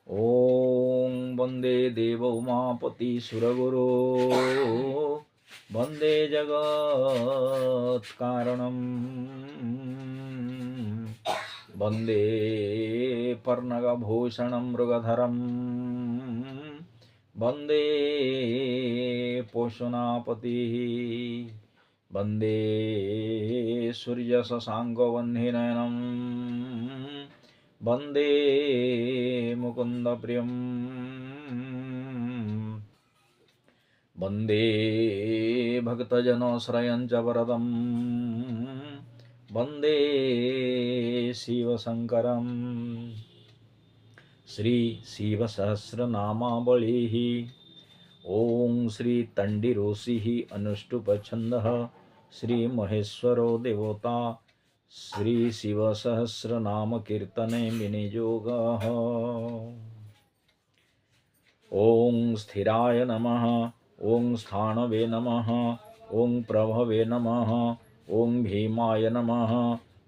ॐ वन्दे देव उमापति सुरगुरो वन्दे जगत्कारणं वन्दे पर्णगभूषणं मृगधरं वन्दे पोषणापतिः वन्दे सूर्यशशाङ्कवह्निनयनं वन्दे मुकुन्दप्रियं वन्दे भक्तजनश्रयं च वरदं वन्दे शिवशङ्करं श्री शिवसहस्रनामावलिः ॐ श्री तण्डिरोषिः अनुष्टुप्छन्दः श्री महेश्वरो देवता श्री शिवसहस्रनाम कीर्तने विनियोगः। ॐ स्थिराय नमः, ॐ स्थाणवे नमः, ॐ प्रभवे नमः, ॐ भीमाय नमः,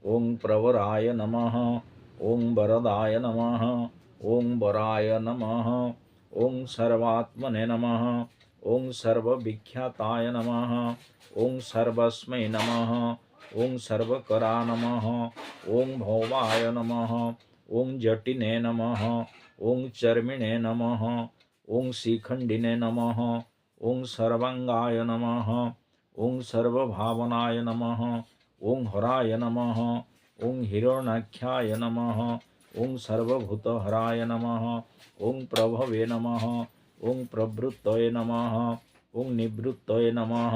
ॐ प्रवराय नमः, ॐ वरदाय नमः, ॐ वराय नमः, ॐ सर्वात्मने नमः, ॐ सर्वविख्याताय नमः, ॐ सर्वस्मै नमः, ॐ सर्वकरा नमः, ॐ भौवाय नमः, ॐ जटिने नमः, ॐ चर्मिणे नमः, ॐ शिखण्डिने नमः, ॐ सर्वांगाय नमः, ॐ सर्वभावनाय नमः, ॐ हराय नमः, ॐ हिरण्याख्याय नमः, ॐ सर्वभूतहराय नमः, ॐ प्रभवे नमः, ॐ प्रवृत्तये नमः, ॐ निवृत्तये नमः,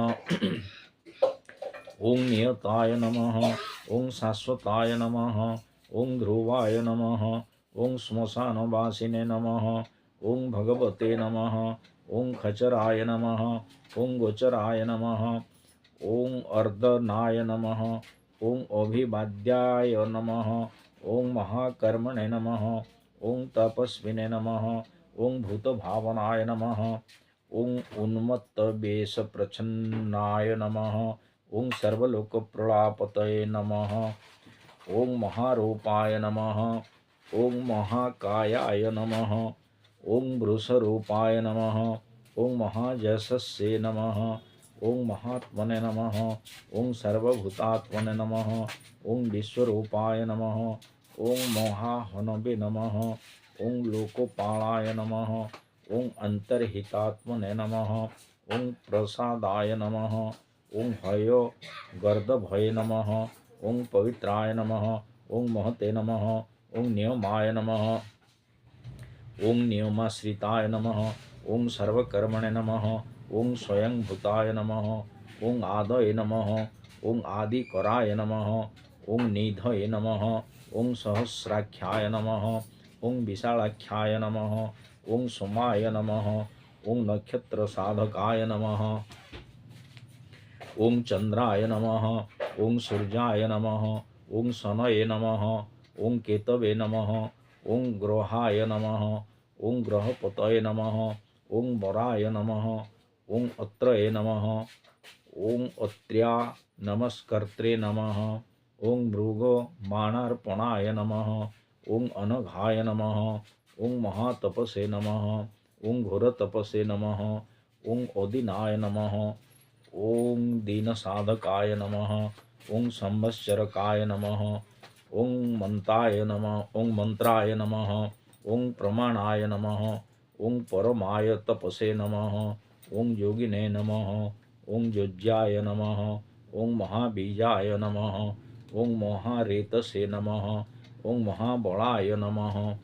ॐ नियताय नमः, ॐ शाश्वताय नमः, ॐ ध्रुवाय नमः, ॐ श्मशानवासिने नमः, ॐ भगवते नमः, ॐ खचराय नमः, ॐ गोचराय नमः, ॐ अर्धनाय नमः, ॐ अभिवाद्याय नमः, ॐ महाकर्मणे नमः, ॐ तपस्विने नमः, ॐ भूतभावनाय नमः, ॐ उन्मत्तवेषप्रच्छन्नाय नमः, ॐ सर्वलोकप्रलापतये नमः, ॐ महारूपाय नमः, ॐ महाकायाय नमः, ॐ वृषरूपाय नमः, ॐ महाजशस्ये नमः, ॐ महात्मने नमः, ॐ सर्वभूतात्मने नमः, ॐ विश्वरूपाय नमः, ॐ महाहनवे नमः, ॐ लोकपालाय नमः, ॐ अंतर्हितात्मने नमः, ॐ प्रसादाय नमः, ॐ हय गर्दभये नमः, ॐ पवित्राय नमः, ॐ महते नमः, ॐ नियमाय नमः, ॐ नियमाश्रिताय नमः, ॐ सर्वकर्मणे नमः, ॐ स्वयंभूताय नमः, ॐ आदये नमः, ॐ आदिकराय नमः, ॐ निधये नमः, ॐ सहस्राख्याय नमः, ॐ विशालाख्याय नमः, ॐ सोमाय नमः, ॐ नक्षत्रसाधकाय नमः, ॐ चंद्राय नमः, ॐ सूर्याय नमः, ॐ शनये नमः, ॐ केतवे नमः, ॐ ग्रहाय नमः, ॐ ग्रहपतये नमः, ॐ वराय नमः, ॐ अत्रये नमः, ॐ अत्र्या नमस्कर्त्रे नमः, ॐ मृगमाणार्पणाय नमः, ॐ अनघाय नमः, ॐ महातपसे नमः, ॐ घोरतपसे नमः, ॐ ओदिनाय नमः, ॐ दीनसाधकाय नमः, ॐ संवत्सरकाय नमः, ॐ मंताय नमः, ॐ मंत्राय नमः, ॐ प्रमाणाय नमः, ॐ परमाय तपसे नमः, ॐ योगिने नमः, ॐ योज्याय नमः, ॐ महाबीजाय नमः, ॐ महारेतसे नमः, ॐ महाबलाय नमः,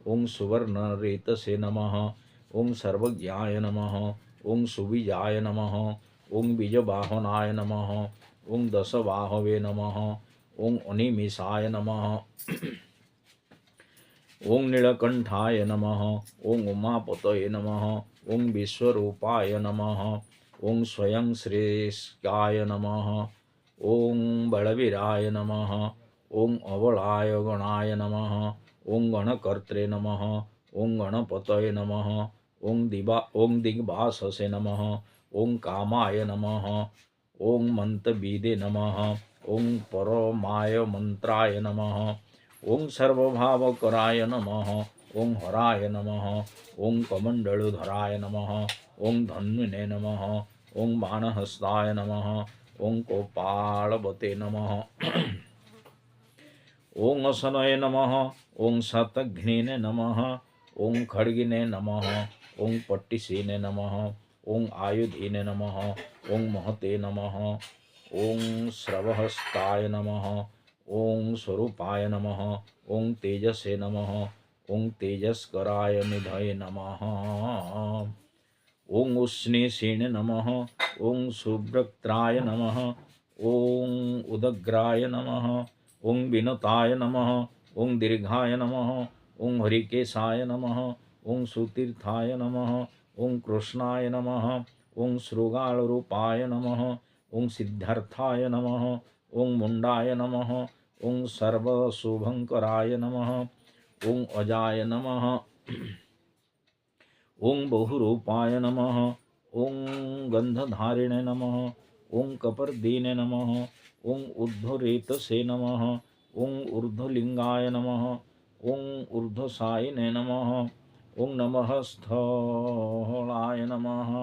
ॐ सुवर्णरेतसे नमः, ॐ सर्वज्ञाय नमः, ॐ सुविजाय नमः, ॐ बीजवाहनाय नमः, ॐ दशबाहवे नमः, ॐ अनिमिषाय नमः, ॐ नीलकंठाय नमः, ॐ उमापतये नमः, ॐ विश्वरूपाय नमः, ॐ स्वयं श्रेष्ठाय नमः, ॐ बलवीराय नमः, ॐ अबलाय गणाय नमः, ॐ गणकर्त्रे नमः, ॐ गणपतये नमः, ॐ दिग्भाससे नमः, ॐ कामाय नमः, ॐ मंतविदे नमः, ॐ परमाय मंत्राय नमः, ॐ सर्वभावकराय नमः, ओं हराय नमः ओं कमंडलुधराय नमः ओं धन्विने नमः ओं बाणहस्ताय नमः ओं कोपालवते नमः ओं असनय नमः ओं शतघ्ने नमः ओं खड्गिने नमः ओं पट्टिसीने नमः ओं आयुधीने नमः ओं महते नमः ओं श्रवहस्ताय नमः ओं स्वरूपाय नमः ओं तेजसे नमः ओं तेजस्कराय निधये नमः ओं उष्णीषिणे नमः ओं शुभ्रक्त्राय नमः ओं उदग्राय नमः ओं विनताय नमः ओं दीर्घाय नमः ओं हरिकेशाय नमः ओं सुतीर्थाय नमः ओं कृष्णाय नमः ओं शृगालरूपाय नमः ओं सिद्धार्थाय नमः ओं मुंडाय नमः ओं सर्वशुभंकराय नमः ओं अजाय नमः ओं बहुरूपाय नमः ओं गंधधारिणे नमः ओं कपर्दीने नमः ओं ऊर्ध्वरेतसे नमः ओं ऊर्ध्वलिंगाय नमः ओं ऊर्ध्वसायिने नमः ओं नमः स्थलाय नमः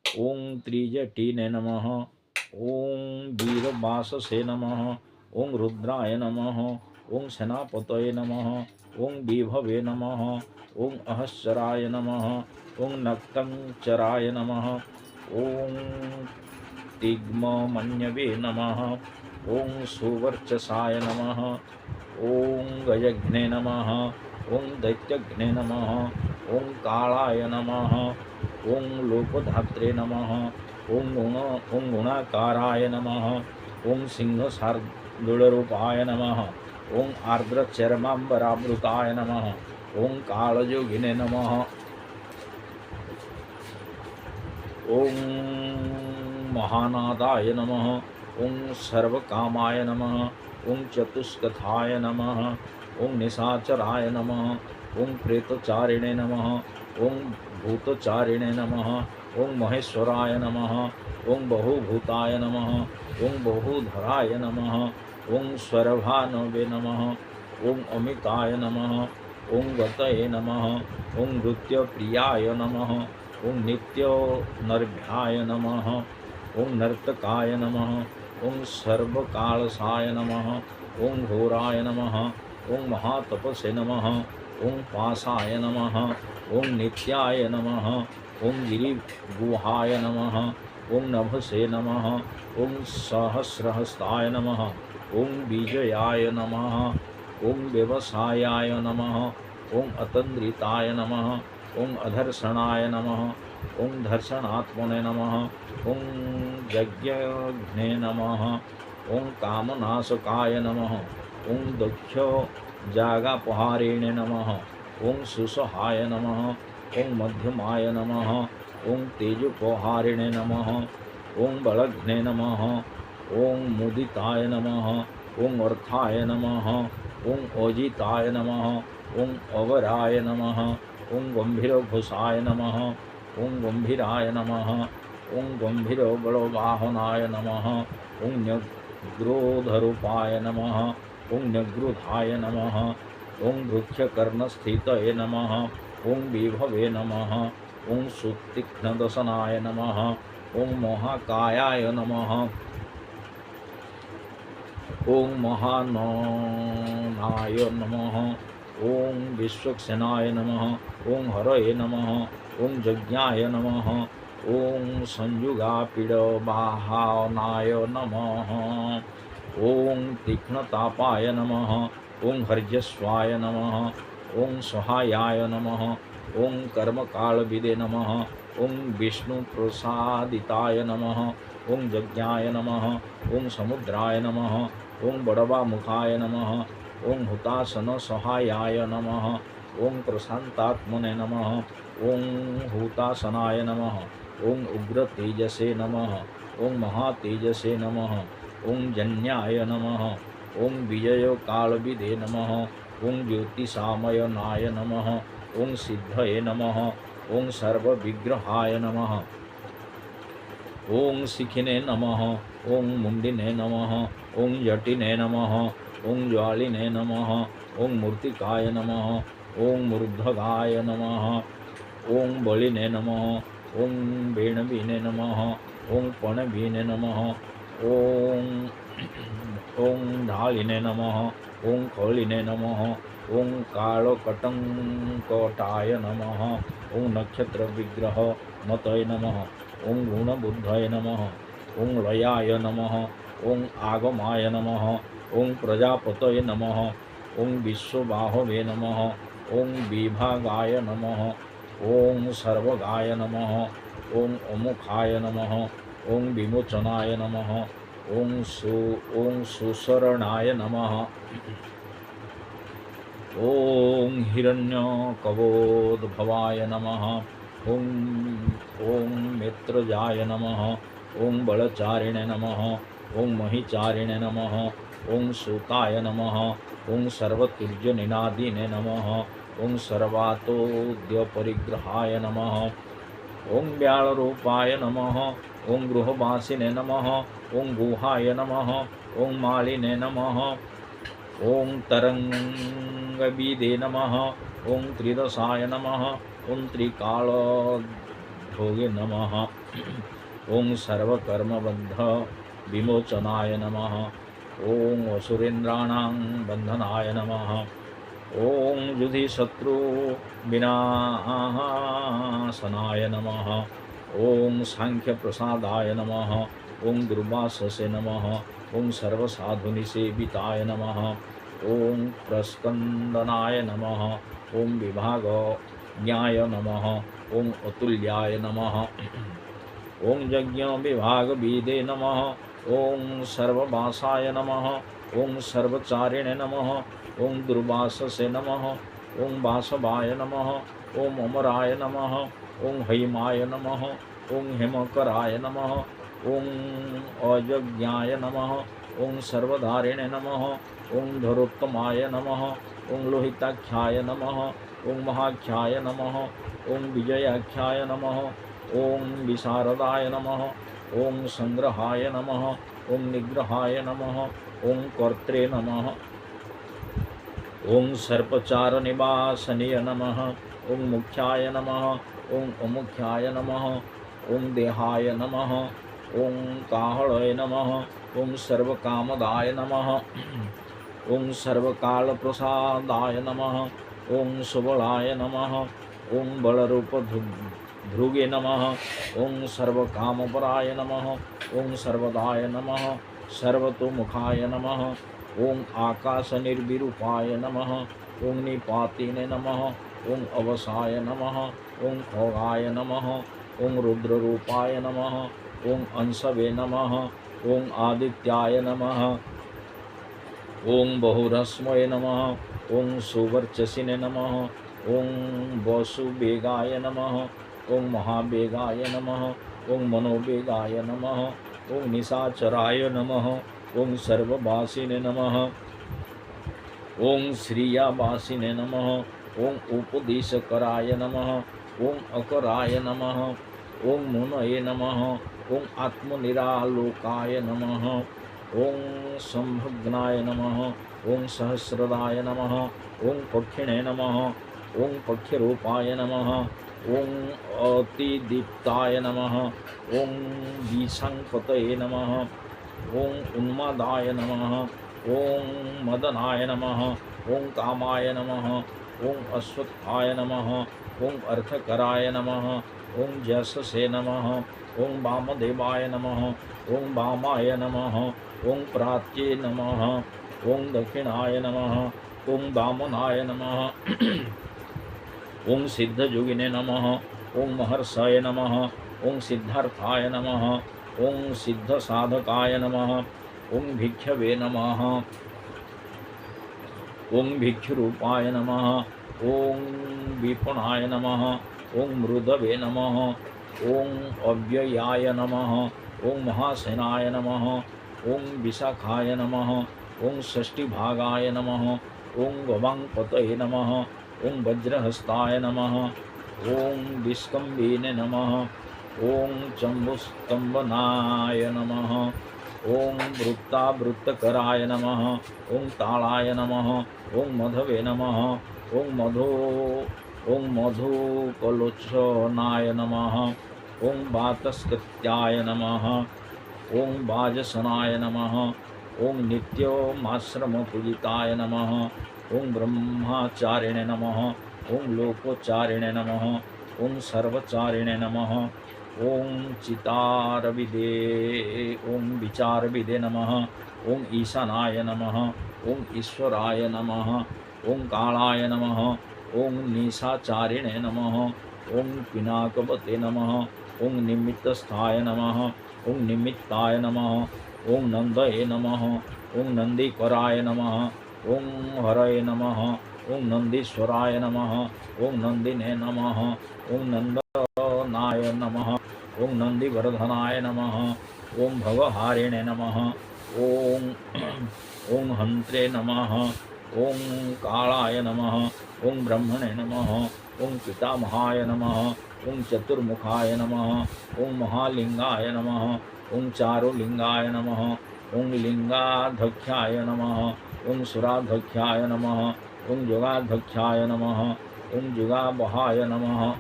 ओं त्रिजटीने नमः ओं वीरवाससे नमः ओं रुद्राय नमः ओं सेनापतये नमः ओं विभवे नमः ओं अहस्राय नमः ओं नक्तंचराय नमः ओं तिग्ममन्यवे नमः ओं सुवर्चसाय नमः ओं गजघ्ने नमः ओं दैत्यघ्ने नमः ओं कालाय नमः ओं लोकधात्रे नमः ओं गुणाकाराय नमः ओं सिंहशार्दूलरूपाय नमः ओं आर्द्रचर्माम्बरावृताय नमः ओं कालयोगिने नमः ओं महानादाय नमः ओं सर्वकामाय नमः ओं चतुष्कथाय नमः ओं निशाचराय नमः ओं प्रेतचारिणे नमः ओं भूतचारिणे नमः ओं महेश्वराय नमः ओं बहुभूताय नमः ओं बहुधराय नमः ओं स्वरभानवे नमः ओं अमिताय नमः ओं गतये नमः ओं नृत्यप्रियाय नमः ओं नित्यनर्भ्याय नमः ओं नर्तकाय नमः ओं सर्वकालसाय नमः ओं घोराय नमः ओं महातपसे नमः ओं पासाय नमः ओं नित्याय नमः ओं गिरिगुहाय नमः ओं नभसे नमः ओं सहस्रहस्ताय नमः ओं बीजयाय नमः ओं व्यवसायाय नमः ओं अतन्द्रिताय नमः ओं अधर्षणाय नमः ओं धर्षणात्मने नमः ओं यज्ञघ्ने नमः ओं कामनाशकाय नमः ओं दक्ष जागापहारिणे नमः ओं सुसहाय नमः ओं मध्यमाय नमः ओं तेजोपहारिणे नमः ओं बलघ्ने नमः ओं मुदिताय नमः ओं अर्थाय नमः ओं ओजिताय नमः ओं अवराय नमः ओं गंभीरभूषाय नमः ओं गंभीराय नमः ओं गंभीरबलवाहनाय नमः ओं न्यग्रोधरूपाय नमः ओं न्यग्रुधाय नमः ओं वृक्षकर्णस्थितये नमः ओं विभवे नमः ओं सुतीक्ष्णदशनाय नमः ओं महाकायाय नमः ओं महानाय नमः ओं विश्वक्सेनाय नमः ओं हरये नमः ओं यज्ञाय नमः ओं संयुगापीडवाहनाय नमः ओं तीक्ष्णतापाय नमः ओं हर्यस्वाय नमः ओं सहायाय नमः ओं कर्मकालविदे नमः ओं विष्णुप्रसादिताय नमः ओं यज्ञाय नमः ओं समुद्राय नमः ओं बड़वामुखाय नमः ओं हुतासन सहायाय नमः ओं प्रशांतात्मने नमः ओं हुतासनाय नमः ओं उग्रतेजसे नमः ओं महातेजसे नमः ओं जन्याय नमः ओं विजयकालविदे नमः ओं ज्योतिषामयनाय नमः ओं सिद्धये नमः ओं सर्वविग्रहाय नमः ओं शिखिने नमः ओं मुंडिने नमः ओं जटिने नमः ओं ज्वालिने नमः ओं मूर्तिकाय नमः ओं मूर्धगाय नमः। ओं बलिने नमः। ओं बेणबीने नमः। ओं पणबीने नमः। ओं ढालिने नमः। ओं खलिने नमः। ओं कालकटंकटाय नमः। ओं नक्षत्र विग्रह मतये नमः। ओं गुणबुद्धये नमः। ओं लयाय नमः। ओं आगमाय नमः। ओं प्रजापतये नमः। ओं विश्वबाहवे नमः। ओं विभागाय नमः। ओं सर्वगाय नमः। ओं अमुखाय नमः। ओं विमोचनाय नमः। ओं सुशरणाय नमः। ओं हिरण्यकवोद्भवाय नमः। ओं मित्रजाय नमः। ओं बलचारिणे नमः। ओं महिचारिणे नमः। ओं सूताय नमः। ओं सर्वतुर्यनिनादिने नमः। ओं सर्वातोद्यपरिग्रहाय नमः। ओं व्याळरूपाय नमः। ओं गृहवासिने नमः। ओं गुहाय नमः। ओं मालिने नमः। ओं तरंगबीदे नमः। ओं त्रिदशाय नमः। ओं त्रिकालभोगे नमः। ओं सर्वकर्मबद्ध विमोचनाय नमः। ओं असुरेन्द्राणां बंधनाय नमः। ओं युधिशत्रु विनाशनाय नमः। ओं सांख्यप्रसादाय नमः। ओं दुर्वाससे नमः। ओं सर्वसाधुनिसेविताय नमः। ओं प्रस्कंदनाय नमः। ओं विभागज्ञाय नमः। ओं अतुल्याय नमः। ओं यज्ञ विभागविदे नमः। ओं सर्ववासाय नमः। ओं सर्वचारिणे नमः। ओं दुर्वाससे नमः। ओं वासवाय नमः। ओं अमराय नमः। ओं हैमाय नमः। ओं हेमकराय नमः। ओं अयज्ञाय नमः। ओं सर्वधारिणे नमः। ओं धरोत्तमाय नमः। ओं लोहिताख्याय नमः। ओं महाख्याय नमः। ओं विजयाख्याय नमः। ओं विशारदाय नमः। ओं संग्रहाय नमः। ओं निग्रहाय नमः। ओं कर्त्रे नमः। ओं सर्पचार निवासनीय नमः। ओं मुख्याय नमः। ओं अमुख्याय नमः। ओं देहाय नमः। ओं काहळय नमः। ओं सर्वकामदाय नमः। ओं सर्वकालप्रसादाय नमः। ओं सुबलाय नमः। ओं बलरूपभृगे नमः। ओं सर्वकामपराय नमः। ओं सर्वदाय नमः। सर्वतोमुखाय नमः। ओं आकाशनिर्विरूपाय नमः। ओं निपातिने नमः। ओं अवसाय नमः। ओं खगाय नमः। ओं रुद्ररूपाय नमः। ओं अंशवे नमः। ओं आदित्याय नमः। ओं बहुरस्मये नमः। ओं सुवर्चसिने नमः। ओं वसुवेगाय नमः। ओं महावेगाय नमः। ओं मनोवेगाय नमः। ओं निशाचराय नमः। ओं सर्ववासिने नमः। ओं श्रियावासिने नमः। ओं उपदेशकराय नमः। ओं अकराय नमः। ओं मुनये नमः। ओं आत्मनिरालोकाय नमः। ओं संभग्नाय नमः। ओं सहस्रदाय नमः। ओं पक्षिणे नमः। ओं पक्षरूपाय नमः। ओं अतिदीप्ताय नमः। ओं विशंपतये नमः। ओं उन्मादाय नमः। ओं मदनाय नमः। ओं कामाय नमः। ओं अश्वत्थाय नमः। ओं अर्थकराय नमः। ओं जससे नमः। ओं वामदेवाय नमः। ओं वामाय नमः। ओं प्राच्ये नमः। ओं दक्षिणाय नमः। ओं वामनाय नमः। ओं सिद्धयोगिने नमः। ओं महर्षये नमः। ओं सिद्धार्थाय नमः। ओं सिद्धसाधकाय नमः। ओं भिक्षवे नमः। ओं भिक्षुरूपाय नमः। ओं विपणाय नमः। ओं मृदवे नमः। ओं अव्ययाय नमः। ओं महासेनाय नमः। ओं विशाखाय नमः। ओं षष्ठीभागाय नमः। ओं गवांपतये नमः। ओं वज्रहस्ताय नमः। ओं विष्कम्भीने नमः। ओं चम्बुस्तम्भनाय नमः। ओं वृत्तावृत्तकराय नमः। ओं तालाय नमः। ओं मधवे नमः। ओं मधुकलोचनाय नमः। ओं वातस्कृत्याय नमः। ओं वाजसनाय नमः। ओं नित्यमाश्रमपूजिताय नमः। ओं ब्रह्मचारिणे नमः। ओं लोकोच्चारिणे नमः। ओं सर्वचारिणे नमः। ओं चितारविदे ओं विचारविदे नमः। ओं ईशानाय नमः। ओं ईश्वराय नमः। ओं कालाय नमः। ओं निशाचारिणे नमः। ओं पिनाकवते नमः। ओं निमित्तस्थाय नमः। ओं निमित्ताय नमः। ओं नंदये नमः। ओं नंदीकराय नमः। ओं हरये नमः। ओं नंदीश्वराय नमः। ओं नंदिने नमः। ओं नंदनाय नमः। ओं नंदीवर्धनाय नमः। ओं भवहारिणे नमः। ओं ओं हंत्रे नमः। ओं कालाय नमः। ओं ब्रह्मणे नमः। ओं पितामहाय नमः। ओं चतुर्मुखाय नमः। ओं महालिंगाय नमः। ओं चारुलिंगाय नमः। ओं लिंगाध्यक्षाय नमः। ओं सुराध्यक्षाय नमः। ओं जुगाध्यक्षाय नमः। ओं जुगावहाय नमः।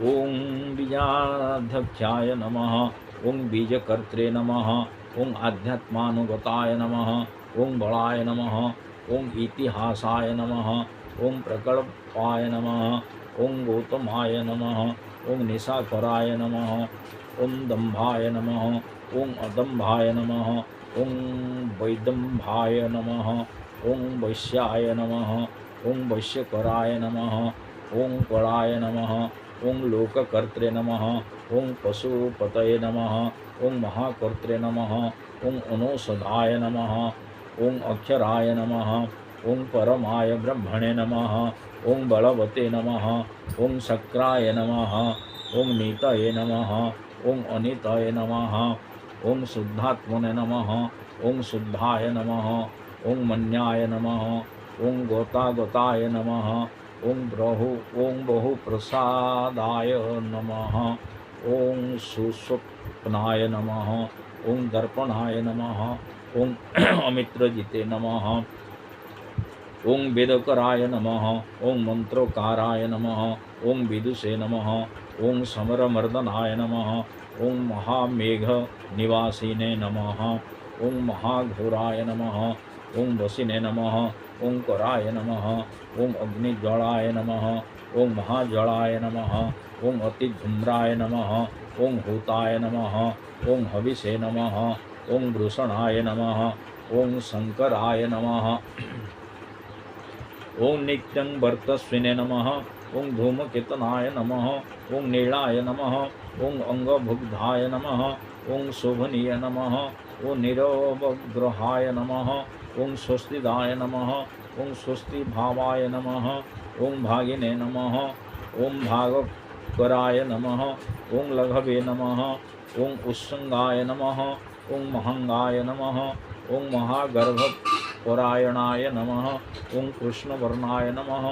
ओं बीजाध्यक्षाय नमः। ओं बीजकर्त्रे नमः। ओं आध्यात्मानुगताय नमः। ओं बलाय नमः। ओं इतिहासाय नमः। ओं प्रकल्पाय नमः। ओं गौतमाय नमः। ओं निशाकराय नमः। ओं दंभाय नमः। ओं अदंभाय नमः। ओं वैदंभाय नमः। ओं वैश्याय नमः। ओं वैश्यकराय नमः। ओं कलाय नमः। ओं लोककर्त्रे नमः। ओं पशुपतये नमः। ओं महाकर्त्रे नमः। ओं अनौषधाय नमः। ओं अक्षराय नमः। ओं परमाय ब्रह्मणे नमः। ओं बलवते नमः। ओं शक्राय नमः। ओं नीतये नमः। ओं अनितये नमः। ओं शुद्धात्मने नमः। ओं शुद्धाय नमः। ओं मन्याय नमः। ओं गोतागताय नमः। ओं बहुप्रसादाय नमः। ओं सुस्वप्नाय नमः। ओं दर्पणाय नमः। ओं अमित्रजिते नमः। ओं वेदकराय नमः। ओं मंत्रोकाराय नमः। ओं विदुषे नमः। ओं समरमर्दनाय नमः। ओं महामेघ निवासिने नमः। ओं महाघोराय नमः। ओं वसिने नमः। ओं कराय नमः। ओं अग्निज्वालाय नमः। ओं महाज्वालाय नमः। ओं अतिधूम्राय नमः। ओं हूताय नमः। ओं हविषे नमः। ओं वृषणाय नमः। ओं शंकराय नमः। ओं नित्यं वर्तस्विने नमः। ओं धूमकेतनाय नमः। ओं नीलाय नमः। ओं अंगभुग्धाय नमः। ओं शोभनीय नमः। ओं निरवग्रहाय नमः। ओं स्वस्तिदाय नमः। ओं स्वस्तिभावाय नमः। ओं भागिने नमः। ओं भागकराय नमः। ओं लघवे नमः। ओं उत्संगाय नमः। ओं महंगाय नमः। ओं महागर्भपरायणाय नमः। ओं कृष्णवर्णाय नमः।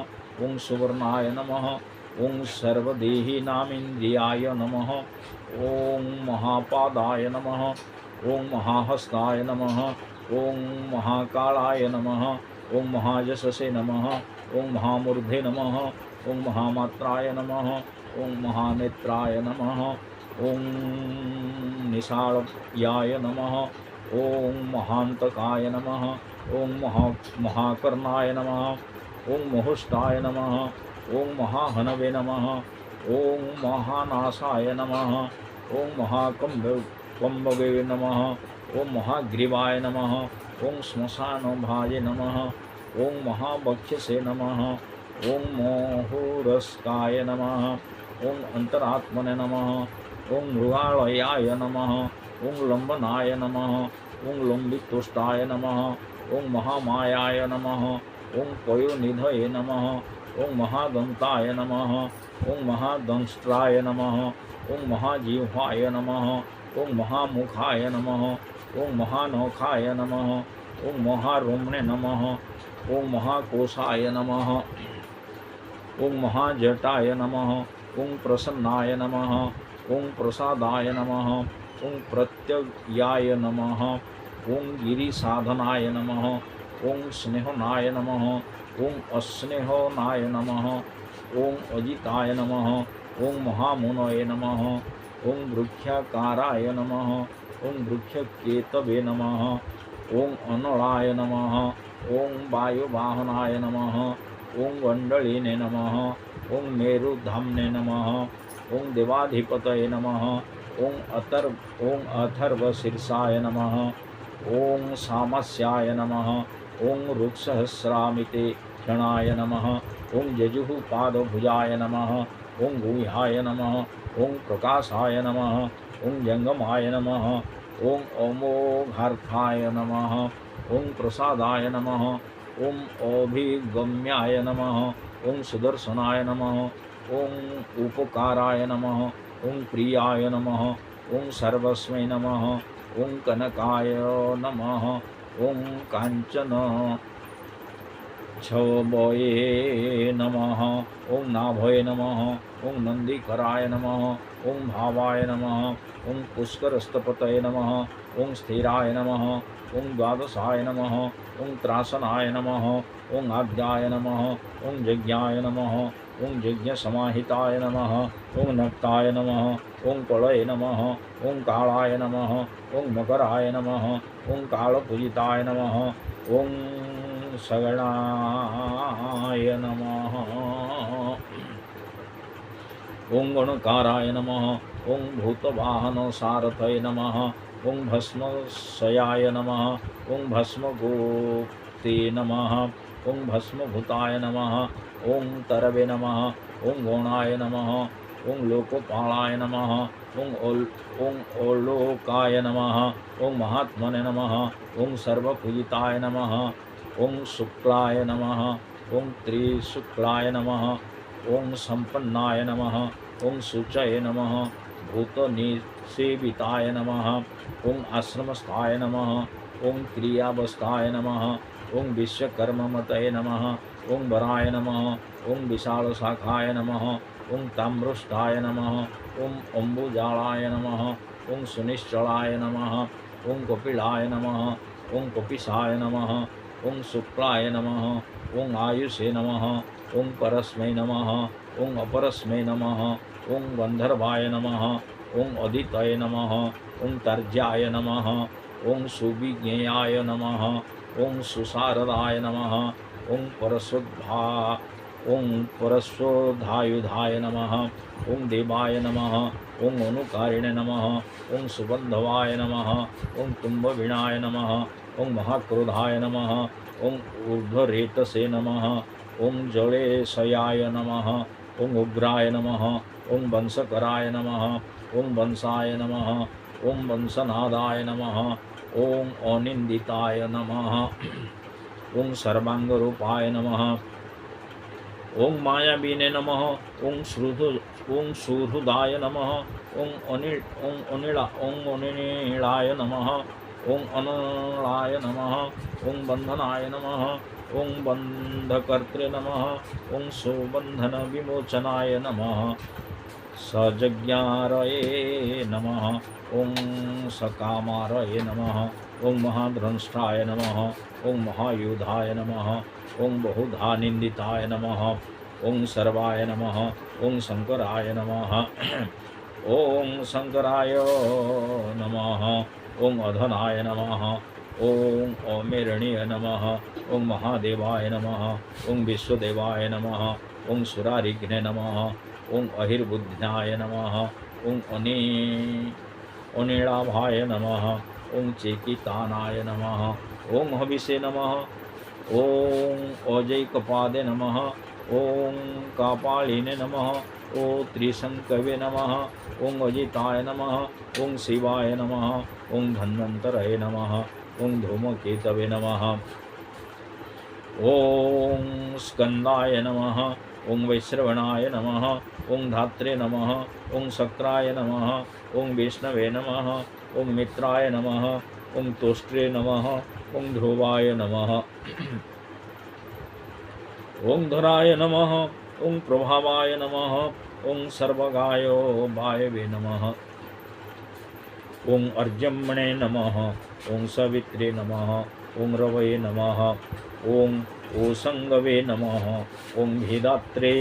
ओं सुवर्णाय नमः। ओं सर्वदेहिनामिन्द्रियाय नमः। ओं महापादाय नमः। ओं महाहस्ताय नमः। ओं महाकालाय नमः। ओं महायशसे नमः। ओं महामूर्धे नमः। ओं महामात्राय नमः। ओं महानेत्राय नमः। ओं निशायाय नमः। ओं महान्तकाय नमः। ओं महाकर्णाय नमः। ओं महुष्टाय नमः। ओं महाहनवे नमः। ओं महानाशाय नमः। ओं महाकम्बवे नमः। ओं महाग्रीवाय नमः। ओं श्मशानभाजे नमः। ओं महावक्षसे नमः। ओं मोहुरस्काय नमः। ओं अंतरात्मने नमः। ओं मृगालयाय नमः। ओं लंबनाय नमः। ओं लंबितुष्टाय नमः। ओं महामायाय नमः। ओं पयोनिधये नमः। ओं महादंताय नमः। ओं महादंष्ट्राय नमः। ओं महाजिह्वाय नमः। ओं महामुखाय नमः। ओं महानौखाय नमः। ओं महारोम्णे नमः। ओं महाकोशाय नमः। ओं महाजटाय नमः। ओं प्रसन्नाय नमः। ओं प्रसादाय नमः। ओं प्रत्ययाय नमः। ओं गिरिसाधनाय नमः। ओं स्नेहनाय नमः ओं अस्नेहनाय नमः ओं अजिताय नमः ओं महामुनये नमः ओं वृक्षकाराय नमः ओं वृक्षकेतवे नमः ओं अनलाय नमः ओं वायुवाहनाय नमः ओं वंडलिने नमः ओं मेरुधाम्ने नमः ओं देवाधिपतये नमः ओं अथर्वशीर्षाय नमः ओं सामस्याय नमः ओं ऋक्सहस्रामिते क्षणाय नमः ओं जजुःपादभुजाय नमः ओं गुह्याय नमः ओं प्रकाशाय नमः ओं जंगमाय नमः ओं अमोघार्थाय नमः ओं प्रसादाय नमः ओं अभिगम्याय नमः ओं सुदर्शनाय नमः ओं उपकाराय नमः ओं प्रियाय नमः ओं सर्वस्मै नमः ओं कनकाय नमः ओं कांचन छवये नमः ओं नाभये नमः ओं नंदीकराय नमः ओं भावाय नमः ओं पुष्करस्तपतये नमः ओं स्थिराय नमः ओं द्वादशाय नमः ओं त्रासनाय नमः ओं आद्याय नमः ओं यज्ञाय नमः ओं यज्ञसमाहिताय नमः ओं नक्ताय नमः ओं कलये नमः ओं कालाय नमः ओं मकराय नमः ओं कालपूजिताय नमः ओं सगणाय नमः ओं गणकाराय नमः ओं भूतवाहनसारथये नमः ओं भस्मशयाय नमः ओं भस्मगोप्ते नमः ओं भस्मभूताय नमः ओं तरवे नमः ओं गौणाय नमः ओं लोकपालाय नमः ओं ओलोकाय नमः ओं महात्मने नमः ओं सर्वपूजिताय नमः ओं शुक्लाय नमः ओं त्रिशुक्लाय नमः ओं संपन्नाय नमः ओं शुचये नमः भूतनिसेविताय नमः ओं आश्रमस्थाय नमः ओं क्रियावस्थाय नमः ओं विश्वकर्ममतये नमः ओं वराय नमः ओं विशालशाखाय नमः ओं ताम्रष्टाय नमः ओं अम्बुजालाय नमः ओं सुनिश्चलाय नमः ओं कपिलाय नमः ओं कपिशाय नमः ओं शुक्लाय नमः ओं आयुषे नमः ओं परस्मै नमः ओं अपरस्मै नमः ओं गंधर्वाय नमः ओं अदितये नमः ओं तर्ज्याय नमः ओं सुविज्ञेयाय नमः ओं सुशारदाय नमः ओं परस्वधायुधाय नमः ओं देवाय नमः ओं अनुकारिणे नमः ओं सुबन्धवाय नमः ओं तुम्बवीणाय नमः ओं महाक्रोधाय नमः ओं ऊर्ध्वरेतसे नमः ओं जलेशयाय नमः ओं उग्राय नमः ओं वंशकराय नमः ओं वंशाय नमः ओं वंशनादाय नमः ओं अनिंदिताय नमः ओं सर्वांगरूपाय नमः ओं मायावीने नमः ओं सुहृदाय नमः ओं अनिलाय नमः ओं अनलाय नमः ओं बंधनाय नमः ओं बंधकर्त्रे नमः ओं सुबंधन विमोचनाय नमः सजज्ञारये नमः ओं सकामारये नमः ओं महाद्रंष्टाय नमः ओं महायुधाय नमः ओं बहुधा निंदिताय नमः ओं सर्वाय नमः ओं शंकराय नमः ओं शंकराय नमः ओं अधनाय नमः ओं अमेरणीय नमः ओं महादेवाय नमः ओं विश्वदेवाय नमः ओं सुरारिघ्ने नमः ओं अहिर्बुद्ध्याय नमः ओं अनिलाभाय नमः ओं चेकितानाय नमः ओं हविषे नमः ओं अजैकपादे नमः ओं कापालिने नमः ओं त्रिशंकवे नमः ओं अजिताय नमः ओं शिवाय नमः ओं धन्वन्तरये नमः ओं धूमकेतवे नमः ओं स्कंदाय नमः ओं वैश्रवणाय नमः ओं धात्रे नमः ओं शक्राय नमः ओं विष्णवे नमः ओं मित्राय नमः ओं तोष्ट्रे नमः ओं ध्रुवाय नमः ओं धराय नमः ओं प्रभावाय नमः ओं सर्वगाय वायवे नमः ओं अर्जम्मणे नमः ओं सवित्रे नमः ओं रवये नमः ओं ओसंगवे नमः ओं भेदात्रे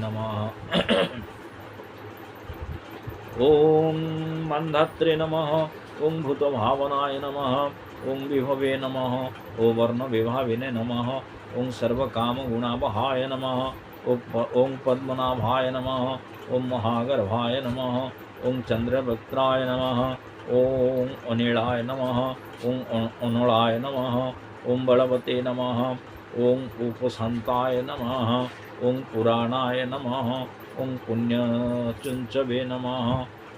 नमः ओं मंधात्रे नमः ओं भूतभावनाय नमः ओं विभवे नमः ओं वर्णविभाविने नमः ओं सर्वकामगुणावहाय नमः ओं पद्मनाभाय नमः ओं महागर्भाय नमः ओं चंद्रवक्त्राय नमः ओं अनिलाय नमः ओं अनलाय नमः ओं बलवते नमः ओं उपशांताय नमः ओं पुराणाय नमः ओं पुण्यचुंचवे नमः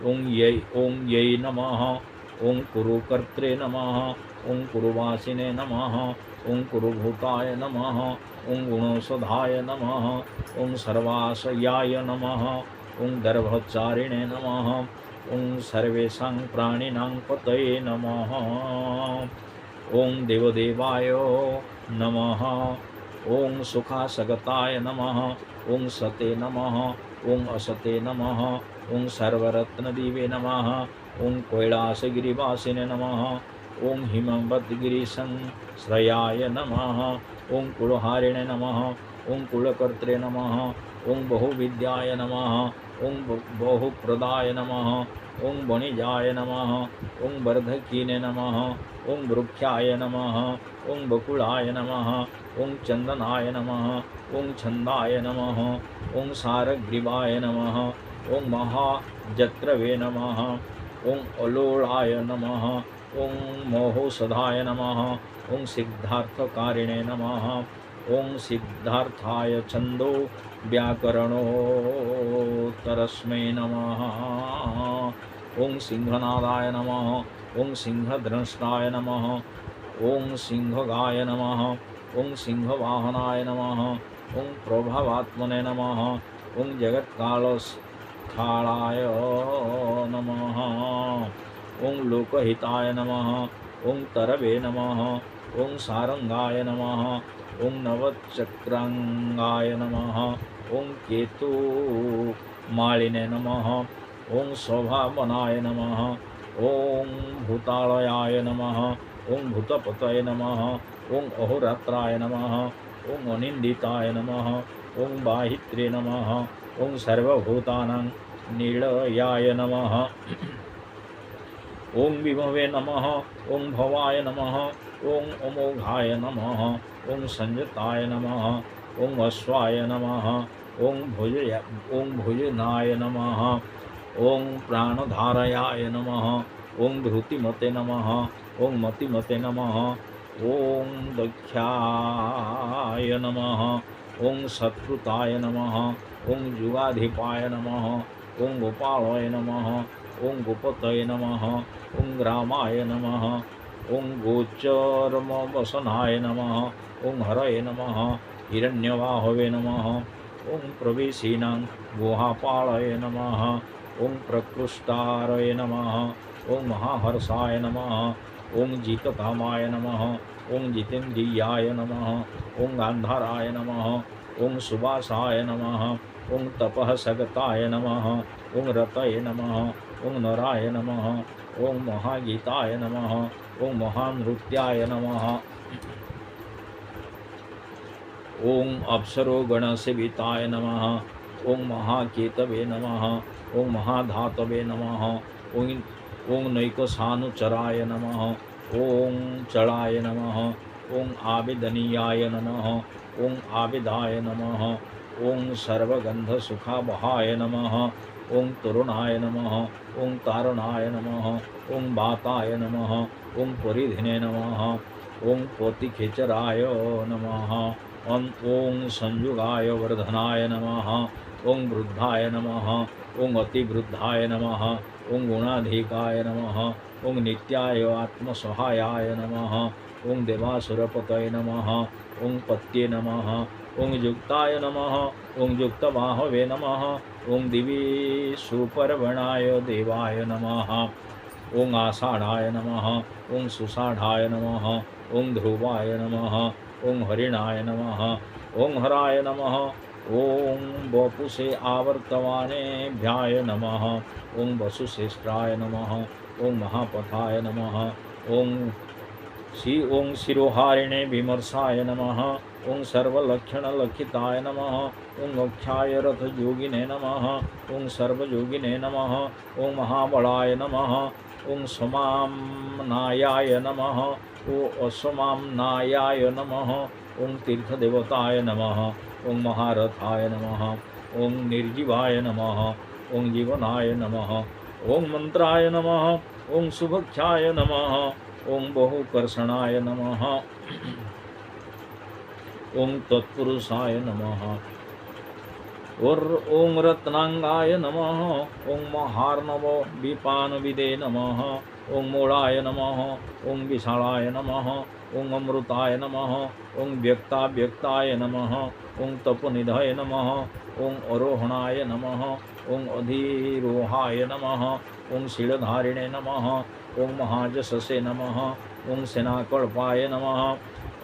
ओं यै नमः ओं कुरुकर्त्रे नमः ओं कुरुवासिने नमः ओं कुरुभूताय नमः ओं गुणौषधाय नमः ओं सर्वाशयाय नमः ओं गर्भचारिणे नमः ओं सर्वेषां प्राणिनां पतये नमः ओं देवदेवाय नमः ओं सुखासगताय नमः ओं सते नमः ओं असते नमः ओं सर्वरत्नदीवे नमः ओं कैलासगिरिवासिने नमः ओं हिमवद्गिरिसंश्रयाय नमः ओं कुलहारिणे नमः ओं कुलकर्त्रे नमः ओं बहुविद्याय नमः ओं बहुप्रदाय नमः ओं वणिजाय नमः ओं वर्धकीने नमः ओं वृक्षाय नमः ओं बकुलाय नमः ओं चंदनाय नमः ओं छंदाय नमः ओं सारग्रीवाय नमः ओं महाजत्रवे नमः ओं अलोलाय नमः ओं मोहोषधाय नमः ओं सिद्धार्थकारिणे नमः ओं सिद्धार्थाय छंदो व्याकरणोत्तरस्मै नमः ओं सिंहनादाय नमः ओं सिंहधृष्टाय नमः ओं सिंहगाय नमः ओं सिंहवाहनाय नमः ओं प्रभावात्मने नमः ओं जगत्कालस्थालाय नमः ओं लोकहिताय नमः ओं तरवे नमः ओं सारंगाय नमः ओं नवचक्रांगाय नमः ओं केतुमालिने नमः ओं शोभावनाय नमः ओं भूतालयाय नमः ओं भूतपतये नमः ओं अहोरात्राय नमः ओं अनिंदिताय नमः ओं बाहित्रे नमः ओं सर्वभूतानां निलयाय नमः ओं विभवे नमः ओं भवाय नमः ओं अमोघाय नमः ओं संजताय नमः ओं अश्वाय नमः ओं भुजनाय नमः ओं प्राणधारयाय नमः ओं धृतिमते नमः ओं मतिमते नमः ओं दख्याय नमः ओं सत्कृताय नमः ओं जुगाधिपाय नमः ओं गोपालाय नमः ओं गोपतये नमः ओं ग्रामाय नमः ओं गोचरमवसनाय नमः ओं हरये नमः हिरण्यवाहवे नमः ओं प्रवेशिनां गुहापालये नमः ओं प्रकृष्टारये नमः ओं महाहर्षाय नमः ओं जितकामाय नमः ओं जितेन्द्रियाय नमः ओं गान्धाराय नमः ओं सुवासाय नमः ओं तपः सगताय नमः ओं रतये नमः ओं नराय नमः ओं महागीताय नमः ओं महानृत्याय नमः ओं अप्सरो गणसेविताय नमः ओं महाकेतवे नमः ओं महाधातवे नमः ओं नैकसानुचराय नमः ओं चलाय नमः ओं आविदनीयाय नमः ओं आविदाय नमः ओं सर्वगंधसुखावहाय नमः ओं तरुणाय नमः ओं तारणाय नमः ओं बाताय नमः ओं परिधिने नमः ओं पोतिखेचराय नमः ओं संयुगाय वर्धनाय नमः ओं वृद्धाय नमः ओं अतिवृद्धाय नमः ओं गुणाधिकाय नमः ओं नित्याय आत्मसहायाय नमः ओं देवासुरपतये नमः ओं पत्ये नमः ओं युक्ताय नमः ओं युक्तबाहवे नमः ओं दिवि सुपर्वणाय देवाय नमः ओं आषाढ़ाय नमः ओं सुषाढ़ाय नमः ओं ध्रुवाय नमः ओं हरिणाय नमः ओं हराय नमः ओं वपुषे आवर्तवानेभ्याय नमः ओं वसुश्रेष्ठाय नमः ओं महापथाय नमः ओं श्री ओं शिरोहारिणे विमर्शाय नमः। ओं सर्वलक्षणलक्षिताय नमः। ओं मोक्षाय रथयोगिने नमः। ओं सर्वयोगिने नमः। ओं महाबलाय नमः। ओं समाम्नायाय नमः। ओं असमाम्नायाय नमः। ओं तीर्थदेवताय नमः। ओं महारथाय नमः। ओं निर्जीवाय नमः। ओं जीवनाय नमः। ओं मंत्राय नमः। ओं सुभक्षाय नमः। ओं बहुकर्षणाय नमः। ओं तत्पुरुषाय नमः। और ओं रत्नांगाय नमः। ओं महार्णव विपानविदे नमः। ओं मूलाय नमः। ओं विशालाय नमः। ओं अमृताय नमः। ओं व्यक्ताव्यक्ताय नमः। ओं तपनिधये नमः। ओं अरोहणाय नमः। ओं अधिरोहाय नमः। ओं शीलधारिणे नमः। ओं महाजससे नमः। ओं सेनाकल्पाय नमः।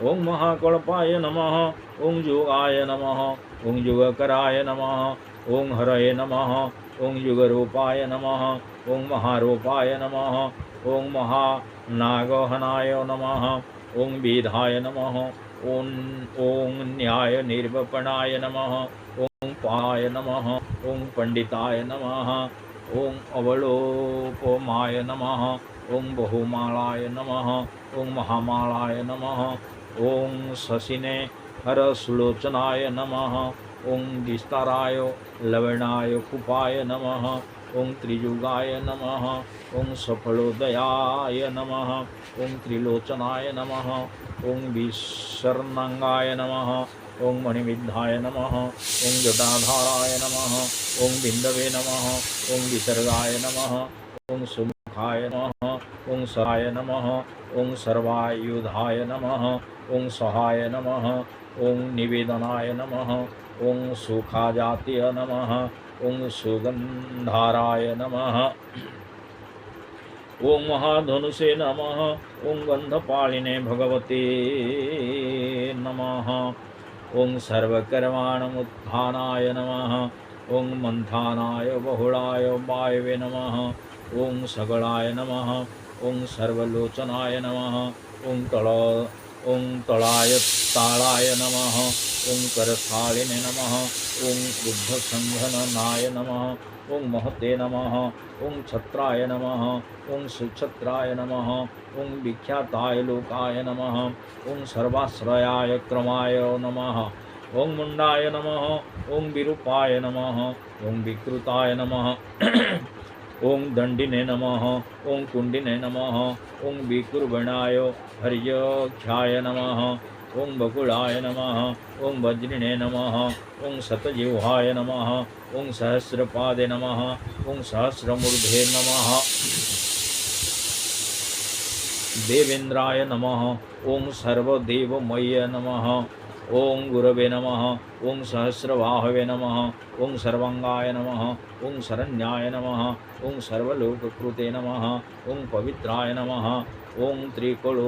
ओं महाकल्पाय नमः। ओं योगाय नमः। ओं युगकराय नमः। ओं हरये नमः। ओं युगरूपाय नमः। ओं महारूपाय नमः। ओं महानागहनाय नमः। ओं विधाय नमः। ओं न्याय निर्वपणाय नमः। ओं पाय नमः। ओं पंडिताय नमः। ओं अवलोपमाय नमः। ओं बहुमालाय नमः। ओं महामालाय नमः। ओं शशिने हरसुलोचनाय नमः। ओं विस्ताराय लवणाय कुपाय नमः। ओं त्रियुगाय नमः। ओं सफलोदयाय नमः। ओं त्रिलोचनाय नमः। ओं विशर्णांगाय नमः। ओं मणिविद्धाय नमः। ओं जटाधाराय नमः। ओं बिंदवे नमः। ओं विसर्गाय नमः। ओं सुमुखाय नमः। ओं सहाय नमः। ओं सर्वायुधाय नमः। ओं सहाय नमः। ओं निवेदनाय नमः। ओं सुखाजातीय नमः। ओं सुगंधाराय नमः। ओं महाधनुषे नमः। ओं गंधपालिने भगवते नमः। ओं सर्वकर्माणमुत्थानाय नमः। ओं मंथानाय बहुलाय वायवे नमः। ओं सगलाय नमः। ओं सर्वलोचनाय नमः। ओं तलाय तालाय नमः। ओं करस्थालिने नमः। ओं बुद्धसंघननाय नमः। ओं महते नमः। ओं छत्राय नमः। ओं सुछत्राय नमः। ओं विख्याताय लोकाय नमः। ओं सर्वाश्रयाय क्रमाय नमः। ओं मुंडाय नमः। ओं विरूपाय नमः। ओं विकृताय नमः। ओं दंडिने नमः। ओं कुंडिने नमः। ओं विकुर्वणाय हर्यख्याय नमः। ओं बकुलाय नमः। ओं वज्रिणे नमः। ओं शतजिह्वाय नमः। ओं सहस्रपादे नमः। ओं सहस्रमूर्धे नमः। देवेन्द्राय नमः। ओं सर्वदेवमय नमः। ओं गुरवे नमः। ओं सहस्रबाहवे नमः। ओं सर्वांगाय नमः। ओं शरण्याय नमः। ओं सर्वलोककृते नमः। ओं पवित्राय नमः। ओं त्रिकुलोन्मत्राय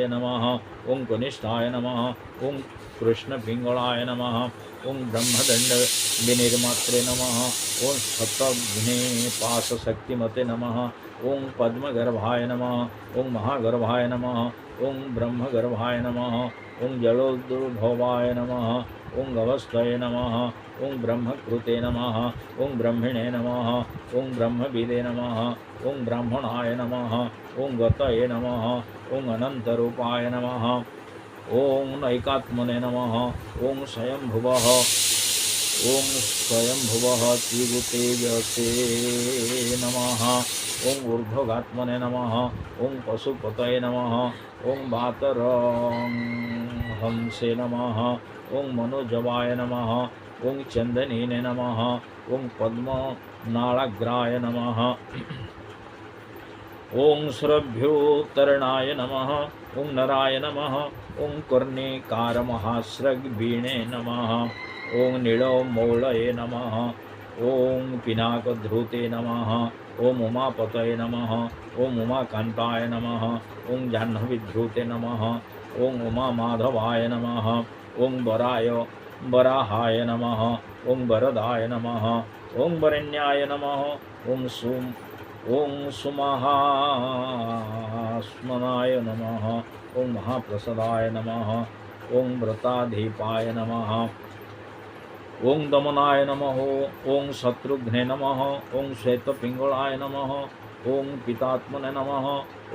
नमः। ओं कनिष्ठाय नमः। ओं कृष्णपिंगलाय नमः। ओं ब्रह्मदंड विनिर्मात्रे नमः। ओं शतघ्ने पाशशक्तिमते नमः। ओं पद्मगर्भाय नमः। ओं महागर्भाय नमः। ओं ब्रह्मगर्भाय नमः। ओं जलोद्भवाय नमः। ओं गवस्त्वये नमः। ओं ब्रह्मकृते नमः। ओं ब्रह्मिणे नमः। ओं ब्रह्मविदे नमः। ओं ब्राह्मणाय नमः। ओं गतये नमः। ओं अनन्तरूपाय नमः। ओं नैकात्मने नमः। ओं स्वयंभुवः। ओं स्वयंभुवः त्रिगुतेजसे नमः। ओं ऊर्ध्वगात्मने नमः। ओं पशुपतये नमः। ओं वातरहंसे नमः। ओं मनोजवाय नमः। ओं चंदनीने नमः। ओं पद्मनाळाग्राय नमः। ओं सुरभ्योत्तरणाय नमः। ओं नराय नमः। ओं कर्णिकारमहास्रग्वीणे नमः। ओं नीलमौलये नमः। ओं पिनाकधृते नमः। ओं उमापतये नमः। ओं उमाकान्ताय नमः। ओं जाह्नवीधृते नमः। ओं उमामाधवाय नमः। ओं वराहाय नमः। ओं वरदाय नमः। ओं वरेण्याय नमः। ओं ओं सुमहास्मनाय नमः। ओं महाप्रसादाय नमः। ओं व्रताधीपाय नमः। ओं दमनाय नमः। ओं शत्रुघ्ने नमः। ओं श्वेतपिंगलाय नमः। ओं पितात्मने नमः।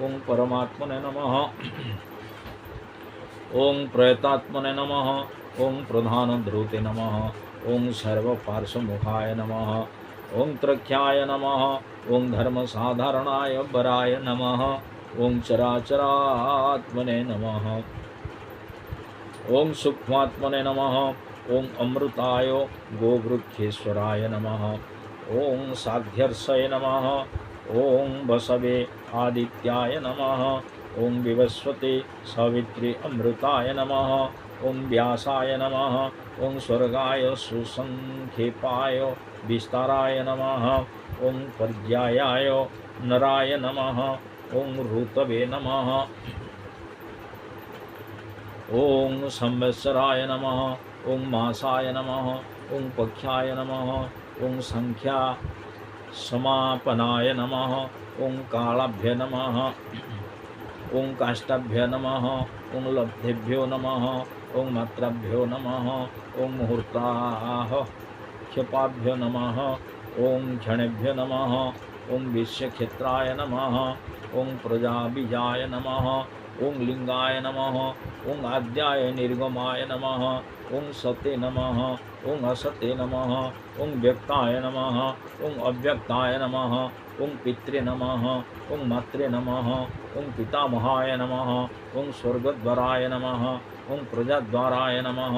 ओं परमात्मने नमः। ओं प्रेतात्मने नमः। ओं प्रधानध्रुते नमः। ओं सर्वपार्श्वमुखाय नमः। ओं त्रख्याय नमः। ओं धर्मसाधारणाय वराय नमः। ओं चराचरात्मने नमः। ओं सूक्ष्मात्मने नमः। ओं अमृताय गोवृक्षेश्वराय नमः। ओं साध्यर्षय नमः। ओं वसवे आदित्याय नमः। ओं विवस्वते सावित्री अमृताय नमः। ओं व्यासाय नमः। ओं स्वर्गाय सुसंक्षेपाय विस्ताराय नमः। ओं पर्यायाय नराय नमः। ओं ऋतवे नमः। ओं संवत्सराय नमः। ओं मासाय नमः। ओं पक्षाय नमः। ओं संख्या समापनाय नमः। ओं कालाभ्य नमः। ओं काष्ठाभ्य नमः। ओं लब्धेभ्यो नमः। ओं मात्राभ्यो नमः। ओं मुहूर्ताः क्षपाभ्यो नमः। ओं क्षणेभ्यो नमः। ओं विश्वक्षेत्राय नमः। ओं प्रजाबीजाय नमः। ओं लिंगाय नमः। ओं आद्याय निर्गमाय नमः। ओं सते नमः। ओं असते नमः। ओं व्यक्ताय नमः। ओं अव्यक्ताय नमः। ओं पित्रे नमः। ओं मात्रे नमः। ओं पितामहाय नमः। ओं स्वर्गद्वाराय नमः। ओं प्रजाद्वाराय नमः।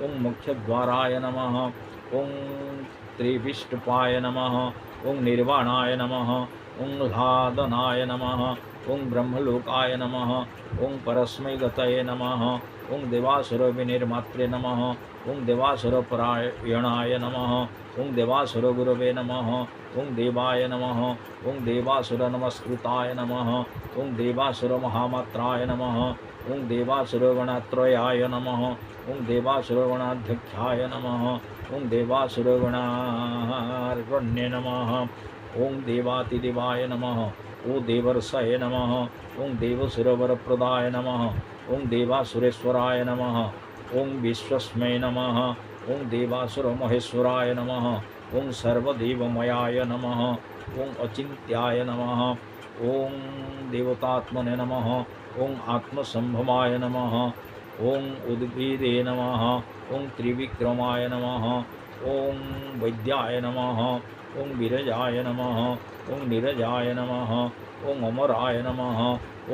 ओं मुख्यद्वाराय नमः। ओं त्रिविष्टपाय नमः। ओं निर्वाणाय नमः। ओं लादनाय नमः। ओं ब्रह्मलोकाय नमः। ओं परस्मै गतये नमः। ओं देवासुरविनिर्मात्रे नमः। ओं देवासुरपरायणाय नमः। ओं देवासुरगुरवे नमः। ओं देवाय नमः। ओं देवासुरनमस्कृताय नमः। ओं देवासुरमहामात्राय नमः। ओं देवासुरगणत्रयाय नमः। ओं देवासुरगणाध्यक्षाय नमः। ओं देवासुरगणार्गण्ये नमः। ओं देवातिदेवाय नमः। ओं देवर्षये नमः। ओं देवसुरवरप्रदाय नमः। ओं देवासुरेश्वराय नमः। ओं विश्वस्मै नमः। ओं देवासुरमहेश्वराय नमः। ओं सर्वदेवमयाय नमः। ओं अचिन्त्याय नमः। ओं देवतात्मने नमः। ओं आत्मसंभवाय नमः। ओं उद्भिदे नमः। ओं त्रिविक्रमाय नमः। ओं वैद्याय नमः। ओं विरजाय नमः। ओं नीरजाय नमः। ओं अमराय नमः।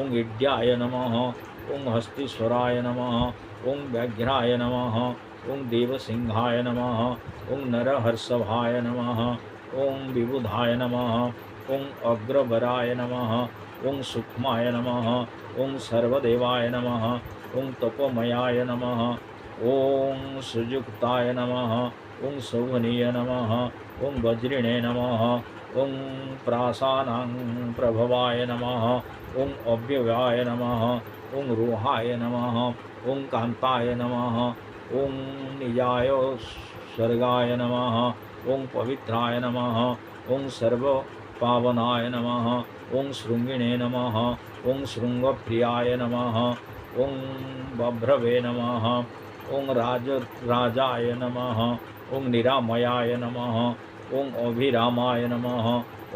ओं इड्याय नमः। ओं हस्तीश्वराय नमः। ओं व्याघ्राय नमः। ओं देवसिंहाय नमः। ओं नरहर्षभाय नमः। ओं विबुधाय नमः। ओं अग्रवराय नमः। ओं सूक्ष्माय नमः। ओं सर्वदेवाय नमः। ओं तपोमयाय नमः। ओं सुजुक्ताय नमः। ओं सौभनीय नमः। ओं वज्रिणे नमः। ओं प्रासानां प्रभवाय नमः। ओं अव्यवाय नमः। ओं रोहाय नमः। ओं कान्ताय नमः। ओं निजाय स्वर्गाय नमः। ओं पवित्राय नमः। ओं सर्वपावनाय नमः। ओं शृंगिणे नमः। ओं शृंगप्रियाय नमः। ओं बभ्रवे नमः। ओं राजाय नमः। ओं निरामयाय नमः। ओं अभिरामाय नमः।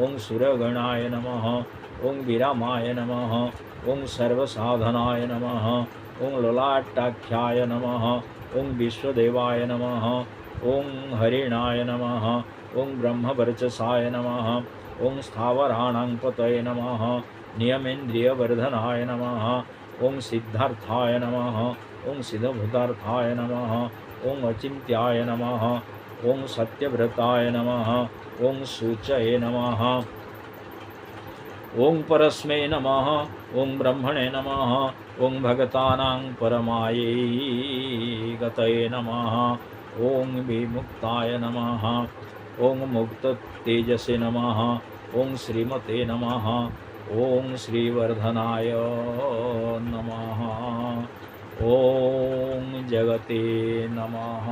ओं सुरगणाय नमः। ओं विरामाय नमः। ओं सर्वसाधनाय नमः। ओं ललाटाख्याय नमः। ओं विश्वदेवाय नमः। ओं हरिणाय नमः। ओं ब्रह्मवर्चसाय नमः। ओं स्थावराणां पतये नमः। नियमेन्द्रियवर्धनाय नमः। ओं सिद्धार्थाय नमः। ओं सिद्धभूतार्थाय नमः। ओं अचिन्त्याय नमः। ओं सत्यव्रताय नमः। ओं शुचये नमः। ओं परस्मै नमः। ओं ब्रह्मणे नमः। ओं भगतानां परमायै गतये नमः। ओं विमुक्ताय नमः। ओं मुक्ततेजसे नमः। ओं श्रीमते नमः। ओं श्रीवर्धनाय नमः। ओं जगते नमः।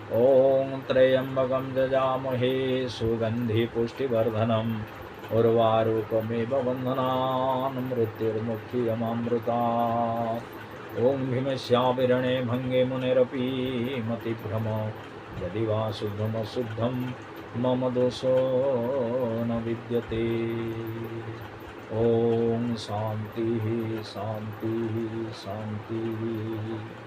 ॐ त्र्यम्बकं जजामहे सुगन्धिपुष्टिवर्धनम् उर्वारुकमेव बन्धनान् मृत्युर्मुक्षीयमामृतात्। ॐ भीमस्याभिरणे भङ्गे मुनिरपि मतिभ्रम यदि वा शुद्धमशुद्धं मम दोषो न विद्यते। ॐ शान्तिः शान्तिः शान्तिः।